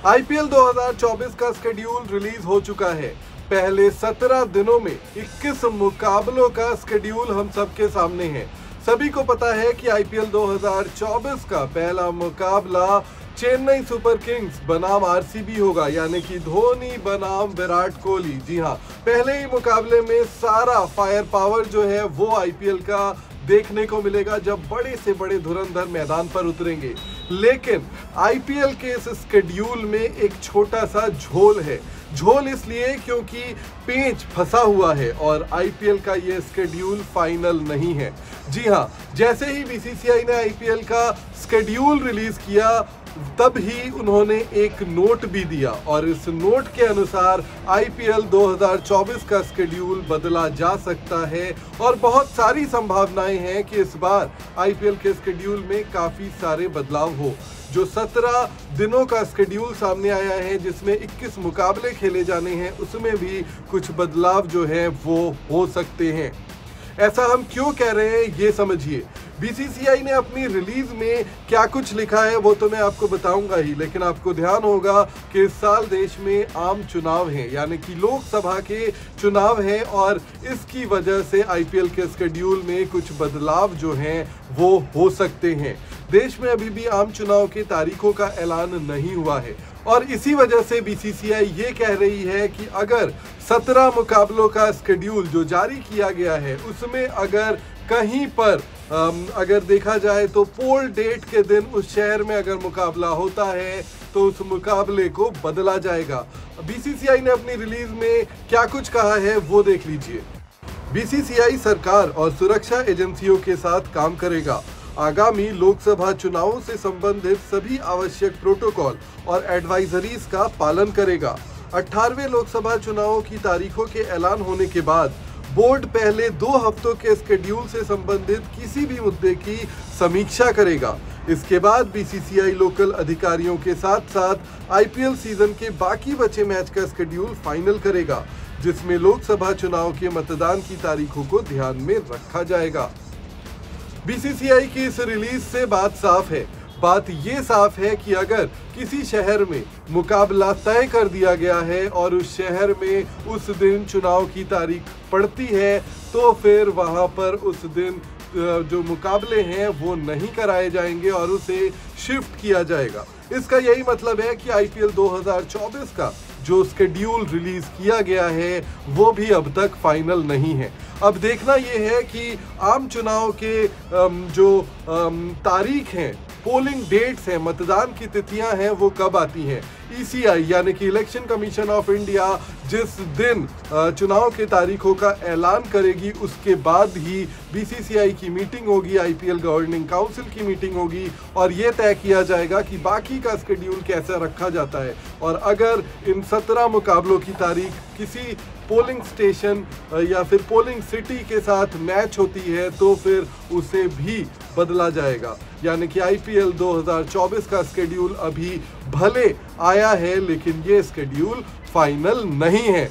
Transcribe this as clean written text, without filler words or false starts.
IPL 2024 का schedule release हो चुका है। पहले 17 दिनों में 21 मुकाबलों का शेड्यूल हम सबके सामने है। सभी को पता है कि आईपीएल 2024 का पहला मुकाबला चेन्नई सुपर किंग्स बनाम आरसीबी होगा, यानी कि धोनी बनाम विराट कोहली। जी हाँ, पहले ही मुकाबले में सारा फायर पावर जो है वो आईपीएल का देखने को मिलेगा जब बड़े से बड़े धुरंधर मैदान पर उतरेंगे। लेकिन आईपीएल के इस शेड्यूल में एक छोटा सा झोल है। झोल इसलिए क्योंकि पेंच फंसा हुआ है और आईपीएल का ये शेड्यूल फाइनल नहीं है। जी हाँ, जैसे ही बीसीसीआई ने आईपीएल का शेड्यूल रिलीज किया तब ही उन्होंने एक नोट भी दिया और इस नोट के अनुसार आईपीएल 2024 का शेड्यूल बदला जा सकता है और बहुत सारी संभावनाएं हैं कि इस बार आईपीएल के शेड्यूल में काफी सारे बदलाव हो। जो 17 दिनों का शेड्यूल सामने आया है जिसमें 21 मुकाबले खेले जाने हैं, उसमें भी कुछ बदलाव जो है वो हो सकते हैं। ऐसा हम क्यों कह रहे हैं ये समझिए। बीसीसीआई ने अपनी रिलीज में क्या कुछ लिखा है वो तो मैं आपको बताऊंगा ही, लेकिन आपको ध्यान होगा कि इस साल देश में आम चुनाव हैं, यानी कि लोकसभा के चुनाव हैं और इसकी वजह से आईपीएल के शेड्यूल में कुछ बदलाव जो हैं वो हो सकते हैं। देश में अभी भी आम चुनाव की तारीखों का ऐलान नहीं हुआ है और इसी वजह से बीसीसीआई ये कह रही है कि अगर 17 मुकाबलों का शेड्यूल जो जारी किया गया है उसमें अगर कहीं पर अगर देखा जाए तो पोल डेट के दिन उस शहर में अगर मुकाबला होता है तो उस मुकाबले को बदला जाएगा। बीसीसीआई ने अपनी रिलीज में क्या कुछ कहा है वो देख लीजिए। बीसीसीआई सरकार और सुरक्षा एजेंसियों के साथ काम करेगा। आगामी लोकसभा चुनावों से संबंधित सभी आवश्यक प्रोटोकॉल और एडवाइजरीज का पालन करेगा। 18वें लोकसभा चुनावों की तारीखों के ऐलान होने के बाद बोर्ड पहले 2 हफ्तों के शेड्यूल से संबंधित किसी भी मुद्दे की समीक्षा करेगा। इसके बाद बीसीसीआई लोकल अधिकारियों के साथ साथ आईपीएल सीजन के बाकी बचे मैच का शेड्यूल फाइनल करेगा, जिसमें लोकसभा चुनाव के मतदान की तारीखों को ध्यान में रखा जाएगा। बीसीसीआई की इस रिलीज से बात साफ है। बात ये साफ है कि अगर किसी शहर में मुकाबला तय कर दिया गया है और उस शहर में उस दिन चुनाव की तारीख पड़ती है तो फिर वहां पर उस दिन जो मुकाबले हैं वो नहीं कराए जाएंगे और उसे शिफ्ट किया जाएगा। इसका यही मतलब है कि आईपीएल 2024 का जो शेड्यूल रिलीज किया गया है वो भी अब तक फाइनल नहीं है। अब देखना ये है कि आम चुनाव के जो तारीख हैं, पोलिंग डेट्स हैं, मतदान की तिथियां हैं, वो कब आती हैं। ईसीआई यानी कि इलेक्शन कमीशन ऑफ इंडिया जिस दिन चुनाव के तारीखों का ऐलान करेगी उसके बाद ही बीसीसीआई की मीटिंग होगी, आईपीएल गवर्निंग काउंसिल की मीटिंग होगी और ये तय किया जाएगा कि बाकी का शेड्यूल कैसा रखा जाता है। और अगर इन 17 मुकाबलों की तारीख किसी पोलिंग स्टेशन या फिर पोलिंग सिटी के साथ मैच होती है तो फिर उसे भी बदला जाएगा। यानी कि आईपीएल 2024 का शेड्यूल अभी भले आया है लेकिन ये शेड्यूल फाइनल नहीं है।